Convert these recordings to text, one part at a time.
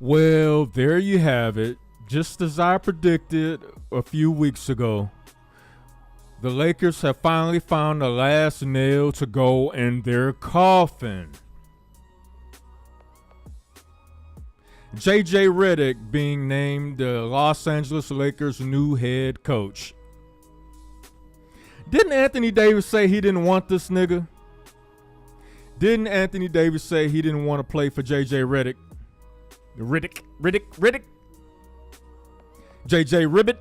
Well, there you have it. Just as I predicted a few weeks ago, the Lakers have finally found the last nail to go in their coffin. JJ Redick being named the Los Angeles Lakers' new head coach. Didn't Anthony Davis say he didn't want this nigga? Didn't Anthony Davis say he didn't want to play for JJ Redick? Riddick. JJ Ribbit.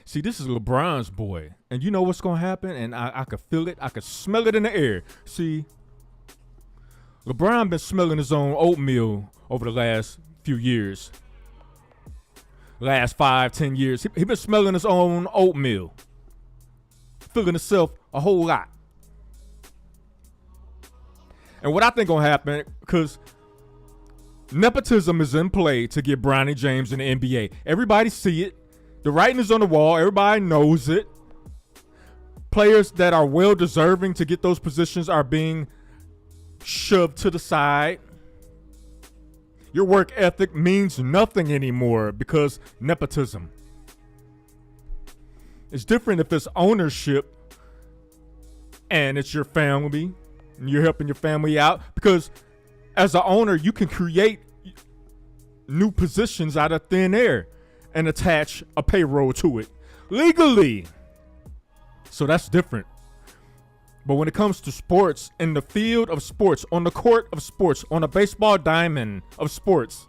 See, this is LeBron's boy. And you know what's going to happen? And I could feel it. I could smell it in the air. See, LeBron been smelling his own oatmeal over the last few years. Last 5-10 years. He been smelling his own oatmeal. Feeling himself a whole lot. And what I think gonna happen, because nepotism is in play to get Bronny James in the NBA. Everybody see it. The writing is on the wall. Everybody knows it. Players that are well deserving to get those positions are being shoved to the side. Your work ethic means nothing anymore because nepotism. It's different if it's ownership and it's your family and you're helping your family out, because as an owner, you can create new positions out of thin air and attach a payroll to it legally. So that's different. But when it comes to sports, in the field of sports, on the court of sports, on a baseball diamond of sports,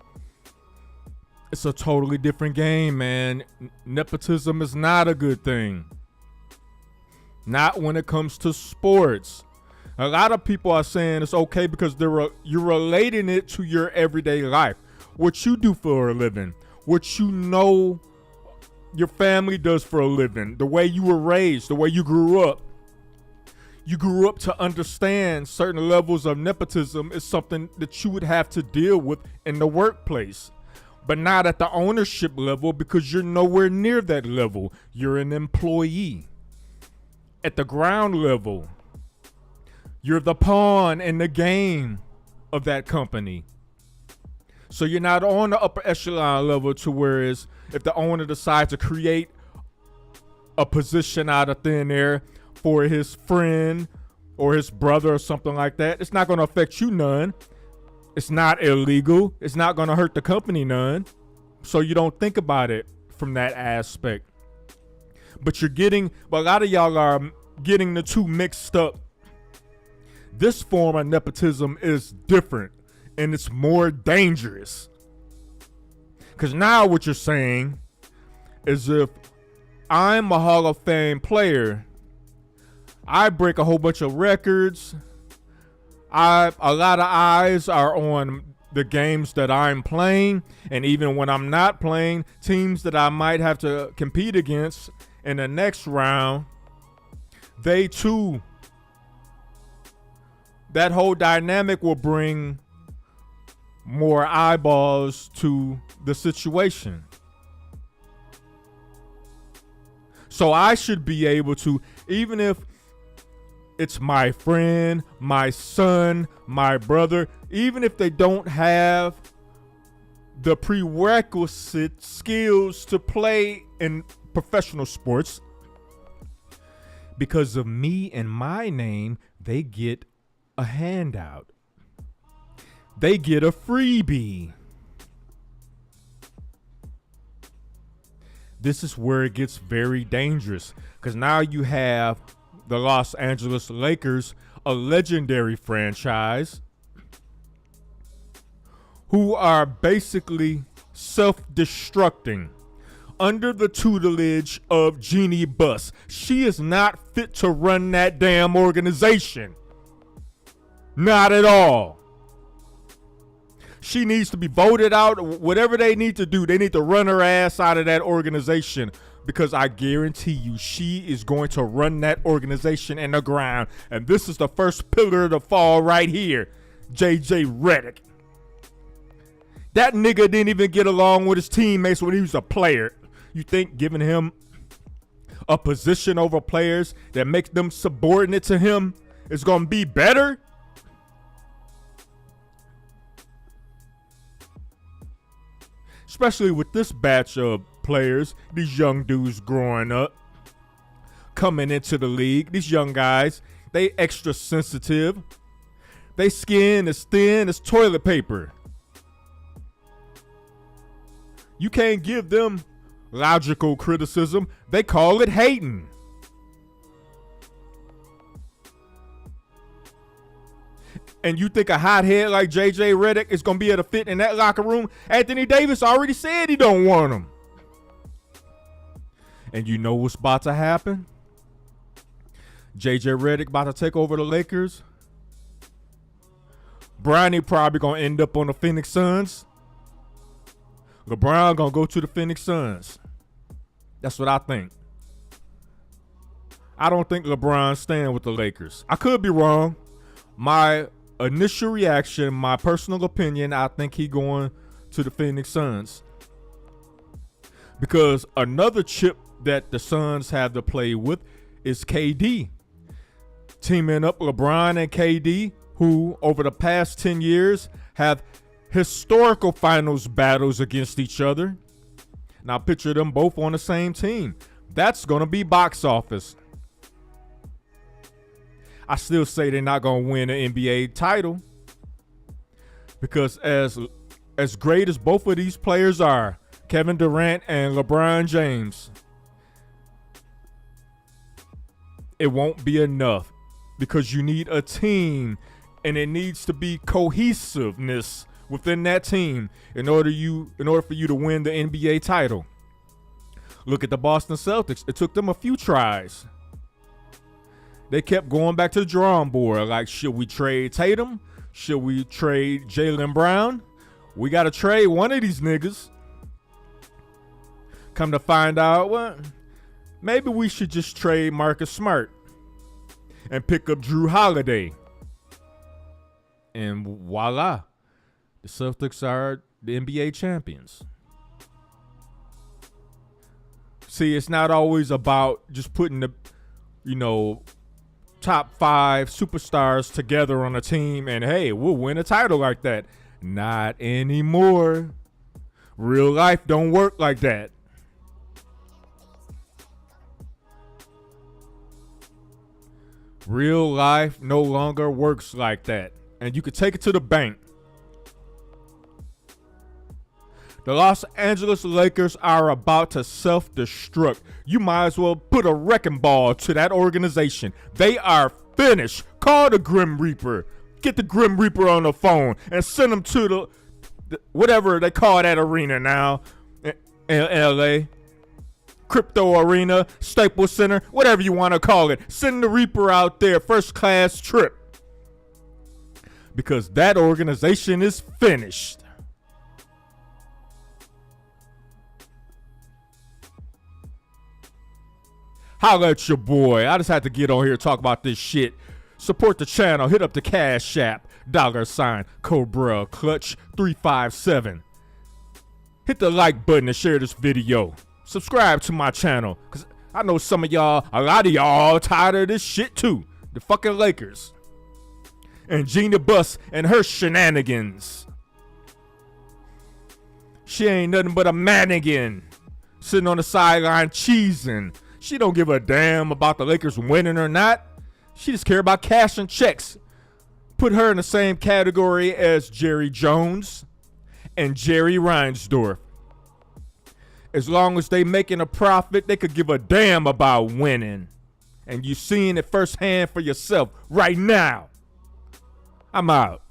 it's a totally different game, man. Nepotism is not a good thing. Not when it comes to sports. A lot of people are saying it's okay because you're relating it to your everyday life. What you do for a living. What you know your family does for a living. The way you were raised. The way you grew up. You grew up to understand certain levels of nepotism is something that you would have to deal with in the workplace. But not at the ownership level, because you're nowhere near that level. You're an employee. At the ground level, you're the pawn in the game of that company. So you're not on the upper echelon level to whereas if the owner decides to create a position out of thin air for his friend or his brother or something like that, it's not going to affect you none. It's not illegal. It's not going to hurt the company none. So you don't think about it from that aspect. But a lot of y'all are getting the two mixed up. This form of nepotism is different and it's more dangerous. Because now what you're saying is if I'm a Hall of Fame player, I break a whole bunch of records. A lot of eyes are on the games that I'm playing. And even when I'm not playing, teams that I might have to compete against in the next round, they too, that whole dynamic will bring more eyeballs to the situation. So I should be able to, even if it's my friend, my son, my brother, even if they don't have the prerequisite skills to play in professional sports, because of me and my name, they get a handout. They get a freebie. This is where it gets very dangerous, because now you have the Los Angeles Lakers, a legendary franchise, who are basically self-destructing under the tutelage of Jeannie Buss. She is not fit to run that damn organization. Not at all. She needs to be voted out. Whatever they need to do, they need to run her ass out of that organization, because I guarantee you she is going to run that organization in the ground. And this is the first pillar to fall right here. JJ Redick. That nigga didn't even get along with his teammates when he was a player. You think giving him a position over players that makes them subordinate to him is going to be better? especially with this batch of players, these young dudes growing up, coming into the league. These young guys, they extra sensitive. They skin as thin as toilet paper. You can't give them logical criticism. They call it hating. And you think a hothead like JJ Redick is going to be able to fit in that locker room? Anthony Davis already said he don't want him. And you know what's about to happen? JJ Redick about to take over the Lakers. Bronny probably going to end up on the Phoenix Suns. LeBron going to go to the Phoenix Suns. That's what I think. I don't think LeBron's staying with the Lakers. I could be wrong. My initial reaction, my personal opinion, I think he going to the Phoenix Suns. Because another chip that the Suns have to play with is KD. Teaming up LeBron and KD, who over the past 10 years have historical finals battles against each other. Now picture them both on the same team. That's going to be box office. I still say they're not going to win an NBA title because as great as both of these players are, Kevin Durant and LeBron James, it won't be enough because you need a team and it needs to be cohesiveness within that team in order for you to win the NBA title. Look at the Boston Celtics. It took them a few tries. They kept going back to the drawing board. Like, should we trade Tatum? Should we trade Jaylen Brown? We got to trade one of these niggas. Come to find out, well, maybe we should just trade Marcus Smart and pick up Drew Holiday. And voila, the Celtics are the NBA champions. See, it's not always about just putting the, top 5 superstars together on a team and hey, we'll win a title like that. Not anymore. Real life don't work like that. Real life no longer works like that. And you can take it to the bank. The Los Angeles Lakers are about to self-destruct. You might as well put a wrecking ball to that organization. They are finished. Call the Grim Reaper. Get the Grim Reaper on the phone and send them to the whatever they call that arena now in LA. Crypto Arena, Staples Center, whatever you want to call it. Send the Reaper out there, first class trip. Because that organization is finished. Holla at your boy. I just had to get on here and talk about this shit. Support the channel. Hit up the Cash App. $ Cobra Clutch 357. Hit the like button and share this video. Subscribe to my channel. Because I know some of y'all, a lot of y'all tired of this shit too. The fucking Lakers. And Gina Buss and her shenanigans. She ain't nothing but a mannequin. Sitting on the sideline cheesing. She don't give a damn about the Lakers winning or not. She just care about cash and checks. Put her in the same category as Jerry Jones and Jerry Reinsdorf. As long as they making a profit, they could give a damn about winning. And you seeing it firsthand for yourself right now. I'm out.